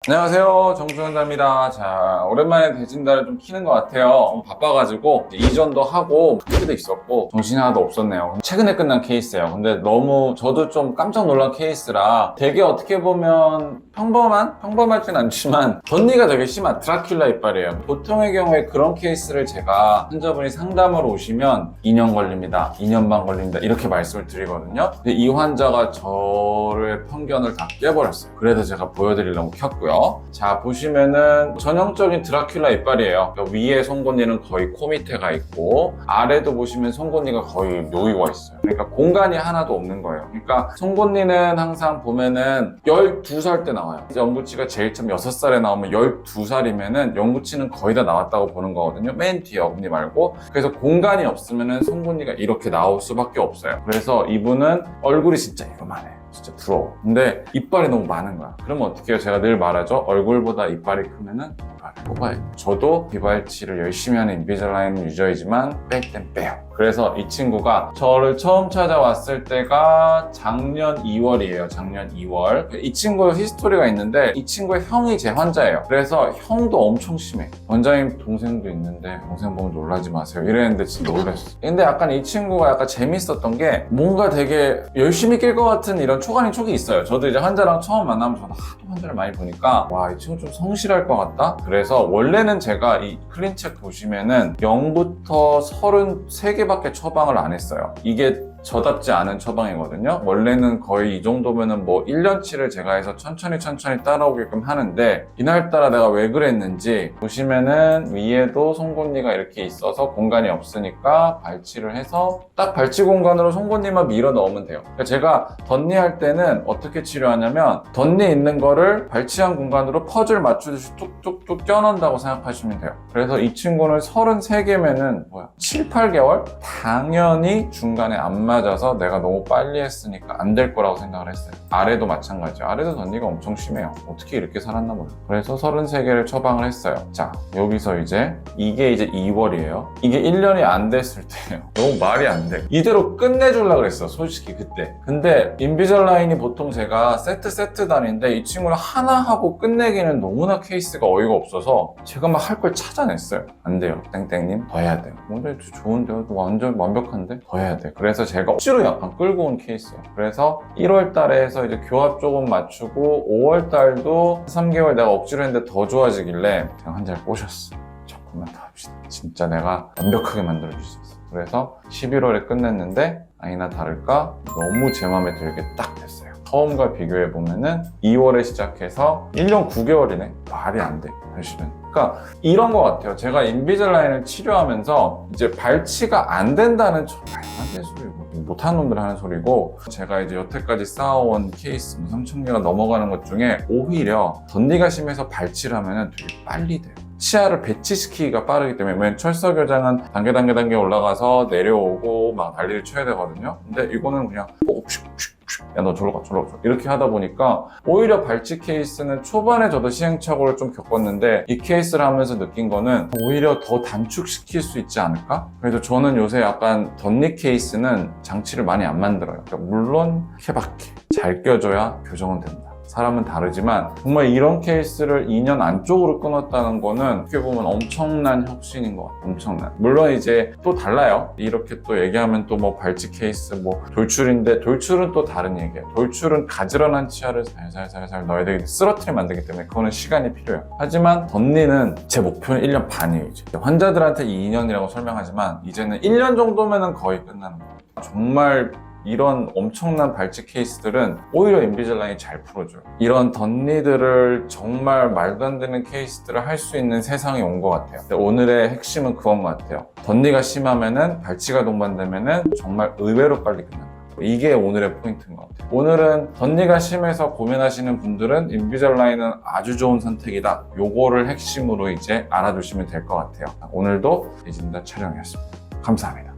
안녕하세요, 정주현자입니다. 자, 오랜만에 대진다를 좀 키는 것 같아요. 바빠가지고 이전도 하고 특기도 있었고 정신이 하나도 없었네요. 최근에 끝난 케이스예요. 근데 너무 저도 좀 깜짝 놀란 케이스라 되게 어떻게 보면 평범하진 않지만 덧니가 되게 심한 드라큘라 이빨이에요. 보통의 경우에 그런 케이스를 제가 환자분이 상담으로 오시면 2년 걸립니다, 2년 반 걸립니다 이렇게 말씀을 드리거든요. 근데 이 환자가 저의 편견을 다 깨버렸어요. 그래서 제가 보여드리려고 켰고요. 자, 보시면은 전형적인 드라큘라 이빨이에요. 그러니까 위에 송곳니는 거의 코 밑에가 있고 아래도 보시면 송곳니가 거의 놓이고 있어요. 그러니까 공간이 하나도 없는 거예요. 그러니까 송곳니는 항상 보면은 12살 때 나와요. 영구치가 제일 처음 6살에 나오면 12살이면은 영구치는 거의 다 나왔다고 보는 거거든요. 맨 뒤에 어금니 말고. 그래서 공간이 없으면은 송곳니가 이렇게 나올 수밖에 없어요. 그래서 이분은 얼굴이 진짜 이거만해. 진짜 부러워. 근데 이빨이 너무 많은 거야. 그러면 어떻게 해요? 제가 늘 말하죠. 얼굴보다 이빨이 크면은 이빨을 뽑아요. 저도 비발치를 열심히 하는 인비절라인 유저이지만 뺄 땐 빼요. 그래서 이 친구가 저를 처음 찾아왔을 때가 작년 2월이에요. 작년 2월. 이 친구의 히스토리가 있는데 이 친구의 형이 제 환자예요. 그래서 형도 엄청 심해. 원장님 동생도 있는데 동생 보면 놀라지 마세요. 이랬는데 진짜 놀랐어. 근데 약간 이 친구가 약간 재밌었던 게 뭔가 되게 열심히 낄 것 같은 이런 초간이 촉이 있어요. 저도 이제 환자랑 처음 만나면 저도 하도 환자를 많이 보니까 와, 이 친구 좀 성실할 것 같다? 그래서 원래는 제가 이 클린책 보시면은 0부터 33개밖에 처방을 안 했어요. 이게 저답지 않은 처방이거든요. 원래는 거의 이 정도면은 뭐 1년치를 제가 해서 천천히 따라오게끔 하는데 이날따라 내가 왜 그랬는지 보시면은 위에도 송곳니가 이렇게 있어서 공간이 없으니까 발치를 해서 딱 발치 공간으로 송곳니만 밀어 넣으면 돼요. 그러니까 제가 덧니 할 때는 어떻게 치료하냐면 덧니 있는 거를 발치한 공간으로 퍼즐 맞추듯이 뚝뚝뚝 껴넣는다고 생각하시면 돼요. 그래서 이 친구는 33개면은 7, 8개월? 당연히 중간에 안 맞아서 내가 너무 빨리 했으니까 안 될 거라고 생각을 했어요. 아래도 마찬가지죠. 아래도 덧니가 엄청 심해요. 어떻게 이렇게 살았나 몰라요. 그래서 33개를 처방을 했어요. 자, 여기서 이게 이제 2월이에요. 이게 1년이 안 됐을 때예요. 너무 말이 안 돼. 이대로 끝내주려고 그랬어, 솔직히 그때. 근데 인비절라인이 보통 제가 세트 단위인데 이 친구를 하나 하고 끝내기는 너무나 케이스가 어이가 없어서 제가 막 할 걸 찾아냈어요. 안 돼요, 땡땡님. 더 해야 돼요. 근데 좋은데요? 완전 완벽한데? 더 해야 돼. 그래서 제가 억지로 약간 끌고 온 케이스예요. 그래서 1월 달에 해서 이제 교합 조금 맞추고 5월 달도 3개월 내가 억지로 했는데 더 좋아지길래 그냥 환자를 꼬셨어. 조금만 더 합시다. 진짜 내가 완벽하게 만들어줄 수 있어. 그래서 11월에 끝냈는데 아니나 다를까 너무 제 마음에 들게 딱 됐어요. 처음과 비교해보면은 2월에 시작해서 1년 9개월이네. 말이 안 돼, 사실은. 그러니까 이런 것 같아요. 제가 인비절라인을 치료하면서 이제 발치가 안 된다는 말만 소리고 못하는 놈들 하는 소리고 제가 이제 여태까지 쌓아온 케이스 3,000개가 넘어가는 것 중에 오히려 덧니가 심해서 발치를 하면은 되게 빨리 돼요. 치아를 배치시키기가 빠르기 때문에 왜냐면 철석교장은 단계 올라가서 내려오고 막 난리를 쳐야 되거든요. 근데 이거는 그냥 야, 너 저로 가 이렇게 하다 보니까 오히려 발치 케이스는 초반에 저도 시행착오를 좀 겪었는데 이 케이스를 하면서 느낀 거는 오히려 더 단축시킬 수 있지 않을까? 그래서 저는 요새 약간 덧니 케이스는 장치를 많이 안 만들어요. 그러니까 물론 케바케 잘 껴줘야 교정은 된다. 사람은 다르지만 정말 이런 케이스를 2년 안쪽으로 끊었다는 거는 어떻게 보면 엄청난 혁신인 것 같아요. 엄청난. 물론 이제 또 달라요. 이렇게 또 얘기하면 또 뭐 발치 케이스 뭐 돌출인데 돌출은 또 다른 얘기예요. 돌출은 가지런한 치아를 살살 넣어야 되기 때문에 쓰러트리 만들기 때문에 그거는 시간이 필요해요. 하지만 덧니는 제 목표는 1년 반이에요. 이제. 환자들한테 2년이라고 설명하지만 이제는 1년 정도면은 거의 끝나는 거예요. 정말 이런 엄청난 발치 케이스들은 오히려 인비절라인이 잘 풀어줘요. 이런 덧니들을 정말 말도 안 되는 케이스들을 할 수 있는 세상이 온 것 같아요. 근데 오늘의 핵심은 그건 것 같아요. 덧니가 심하면은 발치가 동반되면은 정말 의외로 빨리 끝난다. 이게 오늘의 포인트인 것 같아요. 오늘은 덧니가 심해서 고민하시는 분들은 인비절라인은 아주 좋은 선택이다. 요거를 핵심으로 이제 알아두시면 될 것 같아요. 오늘도 대진다 촬영이었습니다. 감사합니다.